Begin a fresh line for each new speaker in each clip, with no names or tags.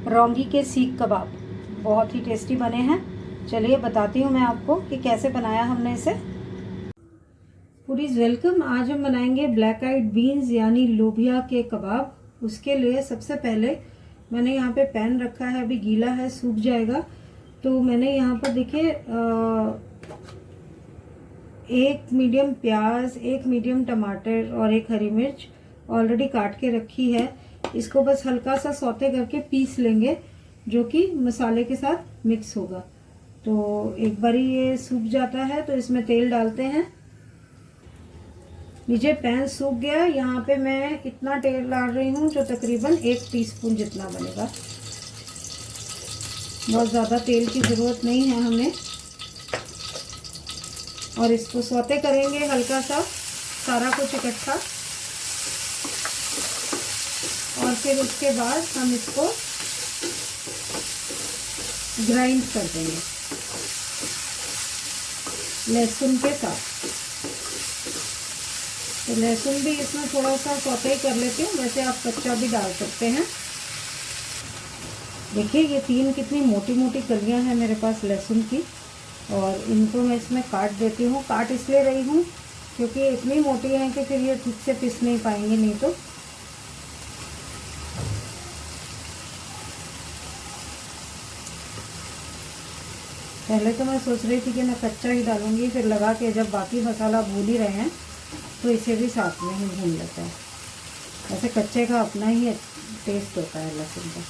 लौंगी के सीख कबाब बहुत ही टेस्टी बने हैं। चलिए बताती हूँ मैं आपको कि कैसे बनाया हमने इसे। पूरीज वेलकम। आज हम बनाएंगे ब्लैक आइड बीन्स यानी लोबिया के कबाब। उसके लिए सबसे पहले मैंने यहाँ पे पैन रखा है, अभी गीला है, सूख जाएगा। तो मैंने यहाँ पर देखिए एक मीडियम प्याज, एक मीडियम टमाटर और एक हरी मिर्च ऑलरेडी काट के रखी है। इसको बस हल्का सा सौते करके पीस लेंगे, जो कि मसाले के साथ मिक्स होगा। तो एक बारी ये सूख जाता है तो इसमें तेल डालते हैं। नीचे पैन सूख गया। यहाँ पे मैं इतना तेल डाल रही हूँ जो तकरीबन 1 टीस्पून जितना बनेगा। बहुत ज़्यादा तेल की ज़रूरत नहीं है हमें। और इसको सौते करेंगे हल्का सा, सारा कुछ इकट्ठा। और फिर उसके बाद हम इसको ग्राइंड कर देंगे लहसुन के साथ। तो लहसुन भी इसमें थोड़ा सा सौते ही कर लेती हूँ, वैसे आप कच्चा भी डाल सकते हैं। देखिए ये 3 कितनी मोटी मोटी कलियां हैं मेरे पास लहसुन की, और इनको मैं इसमें काट देती हूँ। काट इसलिए रही हूँ क्योंकि ये इतनी मोटी हैं कि फिर ये ठीक से पिस नहीं पाएंगे नहीं तो। पहले तो मैं सोच रही थी कि मैं कच्चा ही डालूंगी, फिर लगा कि जब बाकी मसाला भून ही रहे हैं तो इसे भी साथ में ही भून लेते हैं। वैसे कच्चे का अपना ही टेस्ट होता है लहसुन का।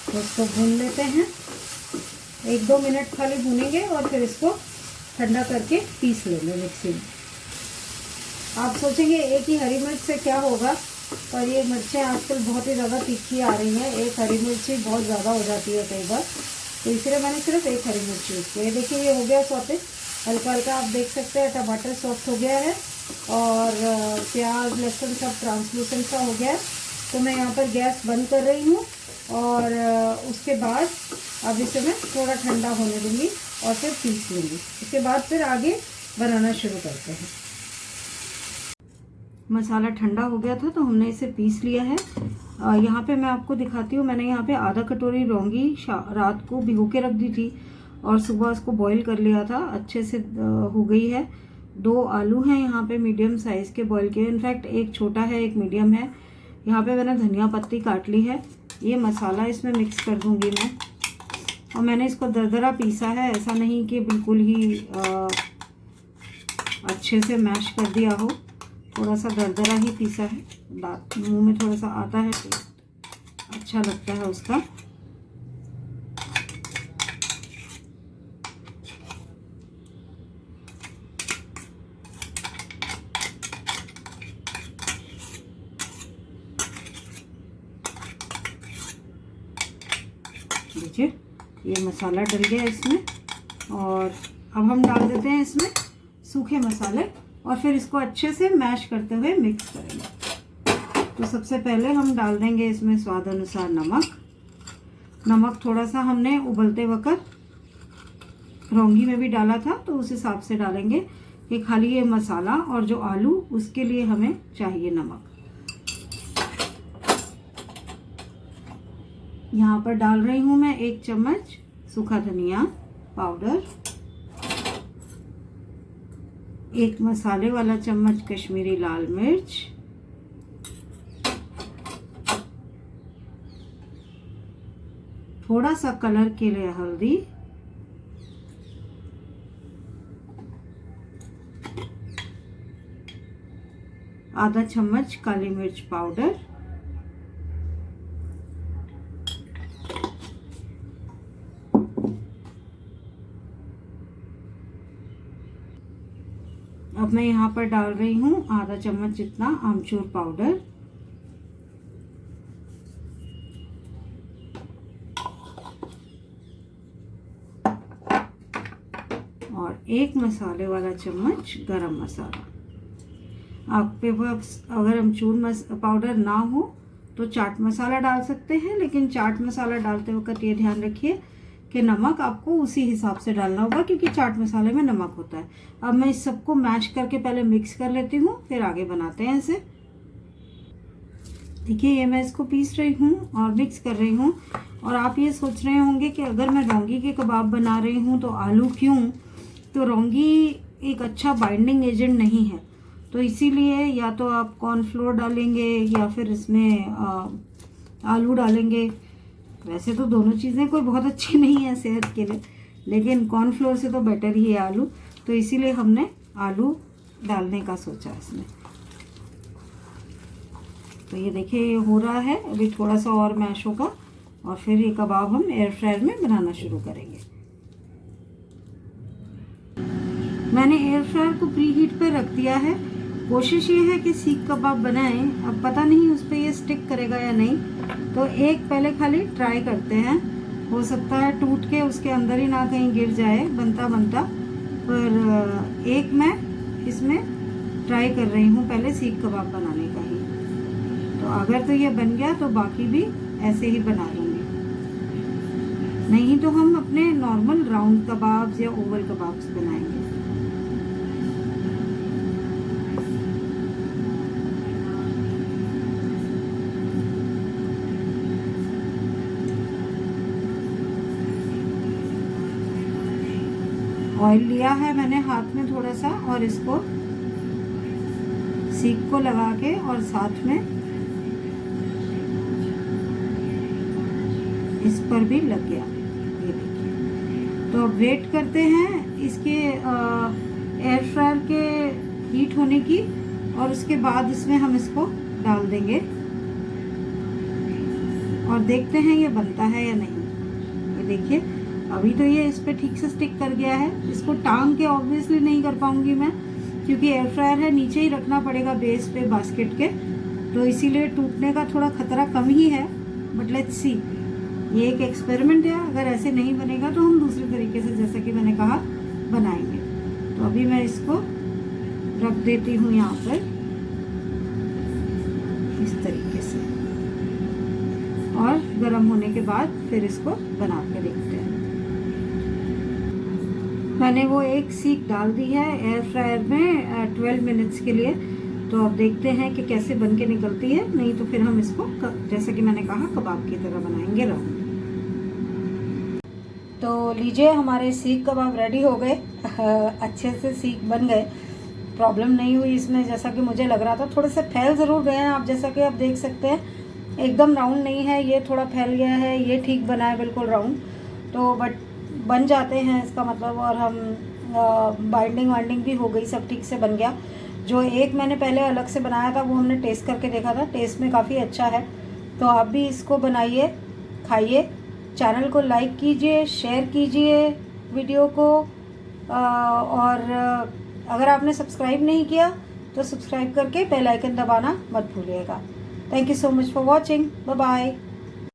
तो इसको भून लेते हैं, 1-2 मिनट खाली भूनेंगे और फिर इसको ठंडा करके पीस लेंगे मिक्सी में। आप सोचेंगे एक ही हरी मिर्च से क्या होगा, पर ये मिर्चें आजकल बहुत ही ज़्यादा तीखी आ रही हैं। एक हरी मिर्च ही बहुत ज़्यादा हो जाती है कई बार, तो इसलिए मैंने सिर्फ एक हरी मिर्च यूज़ की है। देखिए ये हो गया सौते, हल्का हल्का आप देख सकते हैं टमाटर सॉफ्ट हो गया है और प्याज लहसुन सब ट्रांसलूसेंट सा हो गया है। तो मैं यहाँ पर गैस बंद कर रही हूँ और उसके बाद अब इसे मैं थोड़ा ठंडा होने दूँगी और फिर पीस लूँगी। उसके बाद फिर आगे बनाना शुरू करते हैं। मसाला ठंडा हो गया था तो हमने इसे पीस लिया है। यहाँ पे मैं आपको दिखाती हूँ। मैंने यहाँ पे आधा कटोरी लौंगी रात को भिगो के रख दी थी और सुबह उसको बॉईल कर लिया था, अच्छे से हो गई है। 2 आलू हैं यहाँ पे मीडियम साइज़ के बॉईल किए, इनफैक्ट एक छोटा है एक मीडियम है। यहाँ पे मैंने धनिया पत्ती काट ली है। ये मसाला इसमें मिक्स कर दूँगी मैं, और मैंने इसको दरदरा पीसा है, ऐसा नहीं कि बिल्कुल ही अच्छे से मैश कर दिया हो, थोड़ा सा दरदरा ही पीसा है। दांत मुंह में थोड़ा सा आता है, टेस्ट अच्छा लगता है उसका। देखिए ये मसाला डल गया इसमें, और अब हम डाल देते हैं इसमें सूखे मसाले और फिर इसको अच्छे से मैश करते हुए मिक्स करेंगे। तो सबसे पहले हम डाल देंगे इसमें स्वाद अनुसार नमक। नमक थोड़ा सा हमने उबलते वक्त लौंगी में भी डाला था, तो उस हिसाब से डालेंगे कि खाली ये मसाला और जो आलू उसके लिए हमें चाहिए नमक। यहाँ पर डाल रही हूँ मैं 1 चम्मच सूखा धनिया पाउडर, 1 मसाले वाला चम्मच कश्मीरी लाल मिर्च, थोड़ा सा कलर के लिए हल्दी, आधा चम्मच काली मिर्च पाउडर, अब मैं यहाँ पर डाल रही हूँ आधा चम्मच जितना आमचूर पाउडर, और 1 मसाले वाला चम्मच गरम मसाला। आपके पास अगर आमचूर पाउडर ना हो तो चाट मसाला डाल सकते हैं, लेकिन चाट मसाला डालते वक्त ये ध्यान रखिए कि नमक आपको उसी हिसाब से डालना होगा, क्योंकि चाट मसाले में नमक होता है। अब मैं इस सबको मैश करके पहले मिक्स कर लेती हूँ, फिर आगे बनाते हैं इसे। देखिए ये मैं इसको पीस रही हूँ और मिक्स कर रही हूँ। और आप ये सोच रहे होंगे कि अगर मैं लौंगी के कबाब बना रही हूँ तो आलू क्यों? तो लौंगी एक अच्छा बाइंडिंग एजेंट नहीं है, तो इसीलिए या तो आप कॉर्नफ्लोर डालेंगे या फिर इसमें आलू डालेंगे। वैसे तो दोनों चीज़ें कोई बहुत अच्छी नहीं है सेहत के लिए, लेकिन कॉर्नफ्लोर से तो बेटर ही है आलू, तो इसीलिए हमने आलू डालने का सोचा इसमें। तो ये देखिए ये हो रहा है, अभी थोड़ा सा और मैश होगा और फिर ये कबाब हम एयर फ्रायर में बनाना शुरू करेंगे। मैंने एयर फ्रायर को प्री हीट पे रख दिया है। कोशिश ये है कि सीख कबाब बनाएं, अब पता नहीं उस पर ये स्टिक करेगा या नहीं, तो एक पहले खाली ट्राई करते हैं। हो सकता है टूट के उसके अंदर ही ना कहीं गिर जाए बनता बनता, पर एक मैं इसमें ट्राई कर रही हूँ पहले सीख कबाब बनाने का ही। तो अगर तो ये बन गया तो बाकी भी ऐसे ही बना लूँगी, नहीं तो हम अपने नॉर्मल राउंड कबाब्स या ओवल कबाब्स बनाएंगे। ऑयल लिया है मैंने हाथ में थोड़ा सा और इसको सीख को लगा के और साथ में इस पर भी लग गया, ये देखिए। तो अब वेट करते हैं इसके एयर फ्रायर के हीट होने की, और उसके बाद इसमें हम इसको डाल देंगे और देखते हैं ये बनता है या नहीं। ये देखिए अभी तो ये इस पर ठीक से स्टिक कर गया है। इसको टांग के ऑब्वियसली नहीं कर पाऊंगी मैं, क्योंकि एयर फ्रायर है, नीचे ही रखना पड़ेगा बेस पे बास्केट के, तो इसीलिए टूटने का थोड़ा खतरा कम ही है। बट लेट्स सी, ये एक एक्सपेरिमेंट है, अगर ऐसे नहीं बनेगा तो हम दूसरे तरीके से जैसा कि मैंने कहा बनाएंगे। तो अभी मैं इसको रख देती हूँ यहाँ पर इस तरीके से, और गर्म होने के बाद फिर इसको बना के देखते हैं। मैंने वो एक सीख डाल दी है एयर फ्रायर में 12 मिनट्स के लिए, तो अब देखते हैं कि कैसे बन के निकलती है। नहीं तो फिर हम इसको जैसे कि मैंने कहा कबाब की तरह बनाएंगे राउंड। तो लीजिए हमारे सीख कबाब रेडी हो गए। अच्छे से सीख बन गए, प्रॉब्लम नहीं हुई इसमें जैसा कि मुझे लग रहा था। थोड़े से फैल ज़रूर गए हैं आप, जैसा कि आप देख सकते हैं, एकदम राउंड नहीं है, ये थोड़ा फैल गया है, ये ठीक बना है बिल्कुल राउंड। तो बट बन जाते हैं इसका मतलब, और हम बाइंडिंग वाइंडिंग भी हो गई, सब ठीक से बन गया। जो एक मैंने पहले अलग से बनाया था वो हमने टेस्ट करके देखा था, टेस्ट में काफ़ी अच्छा है। तो आप भी इसको बनाइए, खाइए। चैनल को लाइक कीजिए, शेयर कीजिए वीडियो को, और अगर आपने सब्सक्राइब नहीं किया तो सब्सक्राइब करके बेल आइकन दबाना मत भूलिएगा। Thank you so much for watching. Bye bye.